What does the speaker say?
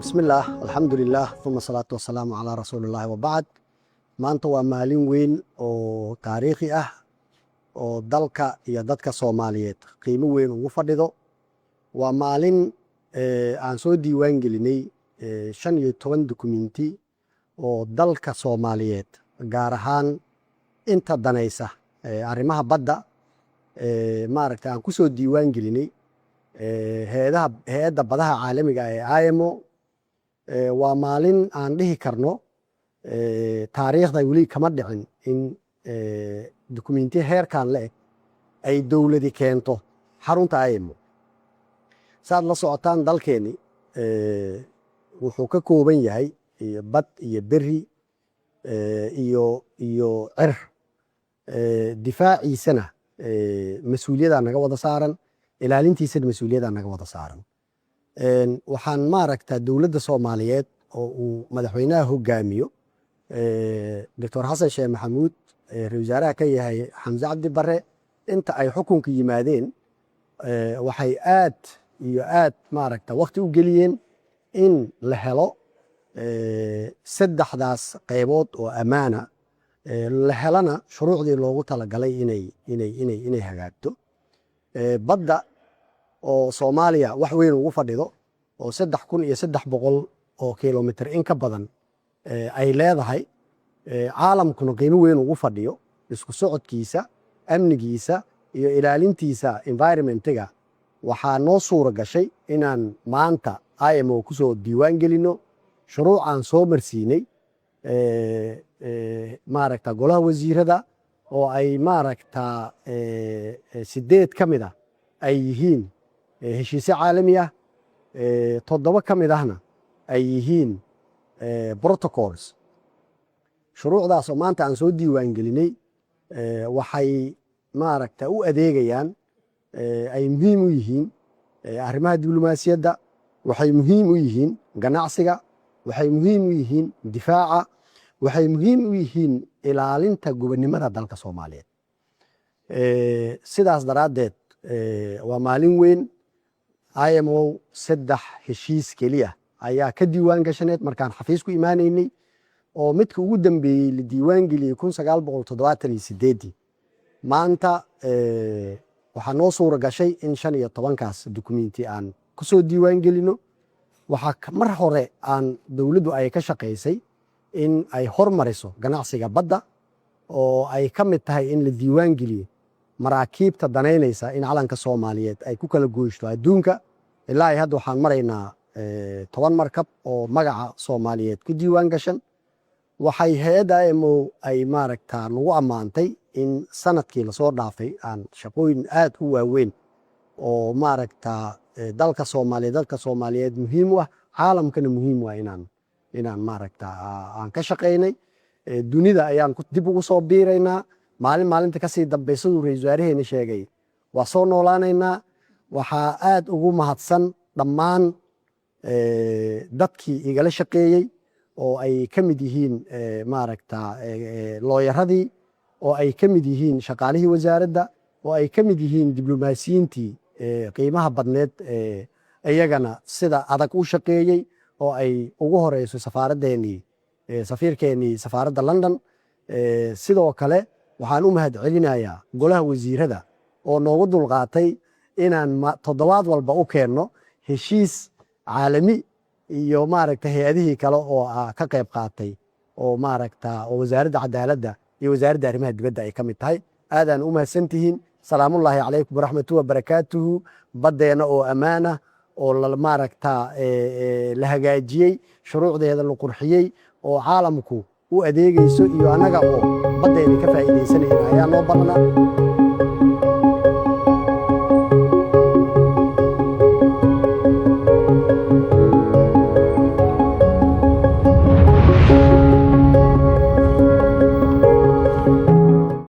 بسم الله الحمد لله ثم الصلاة والسلام على رسول الله وبعد maanta waa maalin weyn oo taariikhi ah oo dalka iyo dadka Soomaaliyeed qiimo weyn ugu fadhido waa maalin aan soo diiwaan gelinay 15 dukumeenti oo dalka Soomaaliyeed gaar ahaan inta danaysa arrimaha badda maaragtay aan ku soo diiwaan gelinay hay'adda badaha caalamiga ah ee IMO waa maalin aan dhihi karno taariikhda weli kama dhicin in dukumeenti heerkan le'eg ay dowladi keento xarunta IMO saad la socotaan dalkeeni wuxuu ka kooban yahay bad iyo berri iyo cir difaaciisana mas-uuliyadda naga wada saaran ilaalintiisana mas-uuliyadda naga wada saaran waxaan maaragtaa dowladda Soomaaliyeed oo uu madaxweynaha hogaamiyo Dr. Xasan Sheekh Maxamuud ra'iisul wasaaraha ka yahay Xamse Cabdi Barre inta ay xukunka yimaadeen waxay aad iyo aad maaragta waqti u geliyeen in la helo saddexdaas qaybood oo amaana la helana shuruucdii loogu talagalay inay hagaagto badda oo Soomaaliya wax weyn ugu fadhido oo 3,300 oo kiiloomitir in ka badan ay leedahay caalamkuna qiimo weyn ugu fadhiyo isku socodkiisa amnigiisa iyo ilaalintiisa environmentiga waxaa noo suura gashay inaan maanta IMO ku soo diiwaan gelino shuruuc aan soo marsiinay maaragta golaha wasiirada oo ay maaragta 8 ka mid ah ay yihiin heshiisyo caalami ah 7 ka mid ahna ay yihiin protocols shuruucdaas oo maanta aan soo diiwaan gelinay waxay maaragta u adeegayaan ay muhiim u yihiin arrimaha diblomaasiyadda waxay muhiim u yihiin ganacsiga waxay muhiim u yihiin difaaca waxay muhiim u yihiin ilaalinta gobonnimada dalka Soomaaliyeed sidaas daraaddeed waa maalin weyn IMO 3 heshiis keliya ayaa ka diiwaan gashaneed markaan xafiis ku imaanaynay oo midka ugu dambeeyay la diiwaan geliyay 1978 maanta waxaa noo suura gashay in 15kaas dukumeenti aan ku soo diiwaan gelino waxaa mar hore aan dowladdu ay ka shaqaysay in ay hormariso ganacsiga badda oo ay ka mid tahay in la diiwaan geliyo maraakiibta danaynaysa in calanka Soomaaliyeed ay ku kala gooysto adduunka ilaa hadda waxaan maraynaa 10 markab oo magaca Soomaaliyeed ku diiwaan gashan waxay hay'adda IMO ay maaragtaa nagu ammaantay in sanadkii la soo dhaafay aan shaqooyin aad u waaweyn oo maaragtaa dalka Soomaaliyeed muhiim u ah caalamkana muhiim u ah inaan maaragtaa aan ka shaqaynay dunida ayaan dib ugu soo biiraynaa maalinta kasii dambaysa ra'iisul wasaaraheena sheegay waa soo noolaanaynaa waxaa aad ugu mahadsan dhammaan dadkii igala shaqeeyey oo ay ka mid yihiin maaragta looyaradii oo ay ka mid yihiin shaqaalihii wasaaradda oo ay ka mid yihiin diblomaasiyiintii qiimaha badneed iyagana sida adag u shaqeeyey oo ay ugu horeyso safiirkeennii safaaradda London sidoo kale waxaan u mahad celinayaa golaha wasiirada oo noogu dulqaatay inaan toddobaad walba u keenno heshiis caalami iyo maaragta hay'adihii kale oo ka qayb qaatay oo maaragta oo wasaaradda cadaaladda iyo wasaaradda arrimaha dibadda ay ka mid tahay aadaan u mahadsantihiin salaamullaahi calaykum waraxmatullahi wabarakaatuhu baddeena oo ammaana oo maaragta la hagaajiyey shuruucdeeda la qurxiyey oo caalamku u adeegayso iyo annaga oo baddeena ka faa'iidaysanayna ayaa noo badnaa